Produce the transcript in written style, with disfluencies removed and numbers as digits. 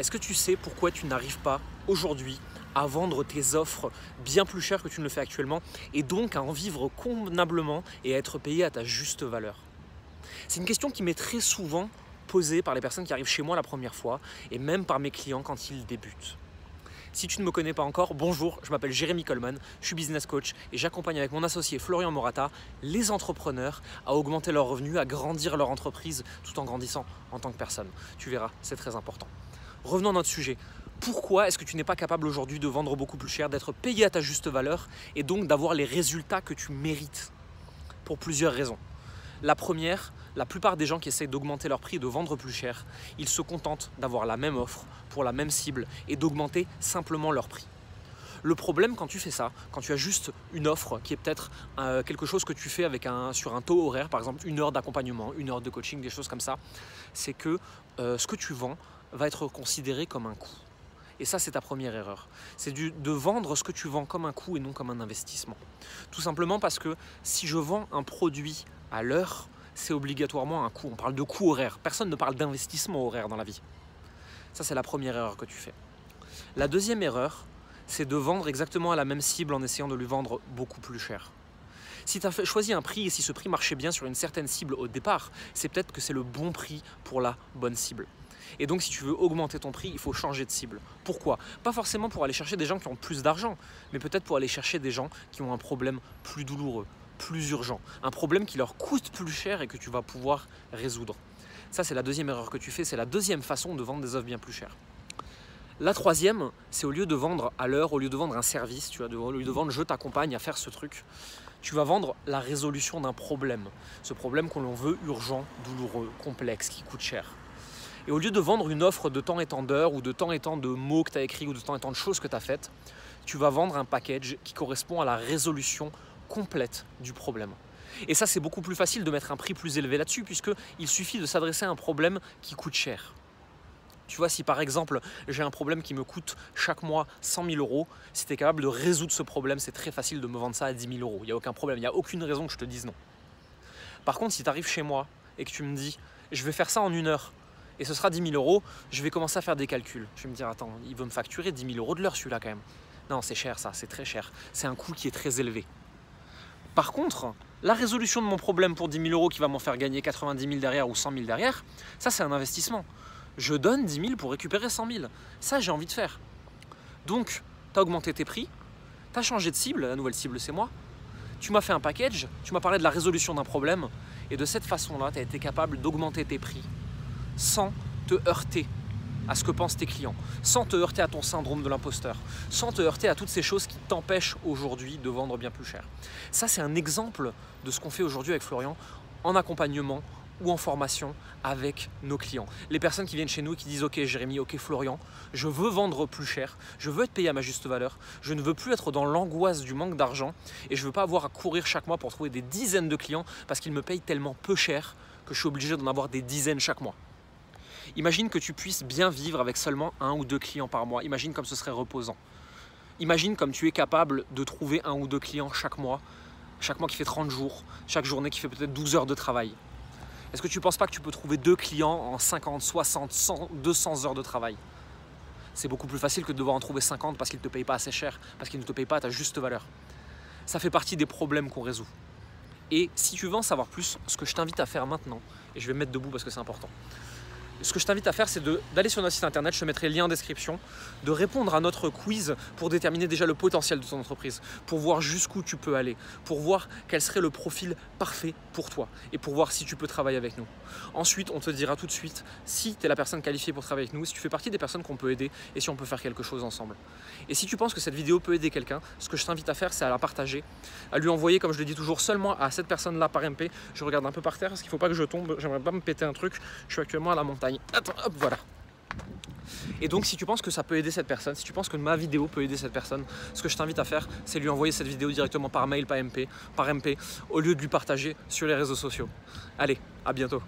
Est-ce que tu sais pourquoi tu n'arrives pas aujourd'hui à vendre tes offres bien plus chères que tu ne le fais actuellement et donc à en vivre convenablement et à être payé à ta juste valeur? C'est une question qui m'est très souvent posée par les personnes qui arrivent chez moi la première fois et même par mes clients quand ils débutent. Si tu ne me connais pas encore, bonjour, je m'appelle Jérémy Coleman, je suis business coach et j'accompagne avec mon associé Florian Morata les entrepreneurs à augmenter leurs revenus, à grandir leur entreprise tout en grandissant en tant que personne. Tu verras, c'est très important. Revenons à notre sujet. Pourquoi est-ce que tu n'es pas capable aujourd'hui de vendre beaucoup plus cher, d'être payé à ta juste valeur et donc d'avoir les résultats que tu mérites? Pour plusieurs raisons. La première, la plupart des gens qui essayent d'augmenter leur prix et de vendre plus cher, ils se contentent d'avoir la même offre pour la même cible et d'augmenter simplement leur prix. Le problème quand tu fais ça, quand tu as juste une offre qui est peut-être quelque chose que tu fais sur un taux horaire, par exemple 1 heure d'accompagnement, 1 heure de coaching, des choses comme ça, c'est que ce que tu vends va être considéré comme un coût. Et ça, c'est ta première erreur. C'est de vendre ce que tu vends comme un coût et non comme un investissement. Tout simplement parce que si je vends un produit à l'heure, c'est obligatoirement un coût. On parle de coût horaire. Personne ne parle d'investissement horaire dans la vie. Ça, c'est la première erreur que tu fais. La deuxième erreur, c'est de vendre exactement à la même cible en essayant de lui vendre beaucoup plus cher. Si tu as choisi un prix et si ce prix marchait bien sur une certaine cible au départ, c'est peut-être que c'est le bon prix pour la bonne cible. Et donc si tu veux augmenter ton prix, il faut changer de cible. Pourquoi? Pas forcément pour aller chercher des gens qui ont plus d'argent, mais peut-être pour aller chercher des gens qui ont un problème plus douloureux, plus urgent, un problème qui leur coûte plus cher et que tu vas pouvoir résoudre. Ça, c'est la deuxième erreur que tu fais, c'est la deuxième façon de vendre des offres bien plus chères. La troisième, c'est au lieu de vendre à l'heure, au lieu de vendre un service, au lieu de vendre je t'accompagne à faire ce truc, tu vas vendre la résolution d'un problème. Ce problème qu'on l'on veut urgent, douloureux, complexe, qui coûte cher. Et au lieu de vendre une offre de temps et tant d'heures ou de temps et tant de mots que tu as écrits ou de temps et tant de choses que tu as faites, tu vas vendre un package qui correspond à la résolution complète du problème. Et ça, c'est beaucoup plus facile de mettre un prix plus élevé là-dessus puisqu'il suffit de s'adresser à un problème qui coûte cher. Tu vois, si par exemple, j'ai un problème qui me coûte chaque mois 100 000 €, si tu es capable de résoudre ce problème, c'est très facile de me vendre ça à 10 000 €. Il n'y a aucun problème, il n'y a aucune raison que je te dise non. Par contre, si tu arrives chez moi et que tu me dis « je vais faire ça en 1 heure », et ce sera 10 000 €, je vais commencer à faire des calculs. Je vais me dire, attends, il veut me facturer 10 000 € de l'heure celui-là quand même. Non, c'est cher ça, c'est très cher. C'est un coût qui est très élevé. Par contre, la résolution de mon problème pour 10 000 € qui va m'en faire gagner 90 000 derrière ou 100 000 derrière, ça c'est un investissement. Je donne 10 000 pour récupérer 100 000. Ça, j'ai envie de faire. Donc, tu as augmenté tes prix, tu as changé de cible, la nouvelle cible c'est moi, tu m'as fait un package, tu m'as parlé de la résolution d'un problème, et de cette façon-là, tu as été capable d'augmenter tes prix sans te heurter à ce que pensent tes clients, sans te heurter à ton syndrome de l'imposteur, sans te heurter à toutes ces choses qui t'empêchent aujourd'hui de vendre bien plus cher. Ça, c'est un exemple de ce qu'on fait aujourd'hui avec Florian en accompagnement ou en formation avec nos clients. Les personnes qui viennent chez nous et qui disent « Ok Jérémy, ok Florian, je veux vendre plus cher, je veux être payé à ma juste valeur, je ne veux plus être dans l'angoisse du manque d'argent et je ne veux pas avoir à courir chaque mois pour trouver des dizaines de clients parce qu'ils me payent tellement peu cher que je suis obligé d'en avoir des dizaines chaque mois. » Imagine que tu puisses bien vivre avec seulement 1 ou 2 clients par mois. Imagine comme ce serait reposant. Imagine comme tu es capable de trouver 1 ou 2 clients chaque mois qui fait 30 jours, chaque journée qui fait peut-être 12 heures de travail. Est-ce que tu ne penses pas que tu peux trouver 2 clients en 50, 60, 100, 200 heures de travail? C'est beaucoup plus facile que de devoir en trouver 50 parce qu'ils ne te payent pas assez cher, parce qu'ils ne te payent pas à ta juste valeur. Ça fait partie des problèmes qu'on résout. Et si tu veux en savoir plus, ce que je t'invite à faire maintenant, et je vais me mettre debout parce que c'est important, ce que je t'invite à faire, c'est d'aller sur notre site internet, je te mettrai le lien en description, de répondre à notre quiz pour déterminer déjà le potentiel de ton entreprise, pour voir jusqu'où tu peux aller, pour voir quel serait le profil parfait pour toi et pour voir si tu peux travailler avec nous. Ensuite, on te dira tout de suite si tu es la personne qualifiée pour travailler avec nous, si tu fais partie des personnes qu'on peut aider et si on peut faire quelque chose ensemble. Et si tu penses que cette vidéo peut aider quelqu'un, ce que je t'invite à faire, c'est à la partager, à lui envoyer, comme je le dis toujours, seulement à cette personne-là par MP. Je regarde un peu par terre parce qu'il ne faut pas que je tombe, j'aimerais pas me péter un truc, je suis actuellement à la montagne. Attends, hop, voilà. Et donc si tu penses que ça peut aider cette personne, si tu penses que ma vidéo peut aider cette personne, ce que je t'invite à faire, c'est lui envoyer cette vidéo directement par mail, par MP, au lieu de lui partager sur les réseaux sociaux. Allez, à bientôt.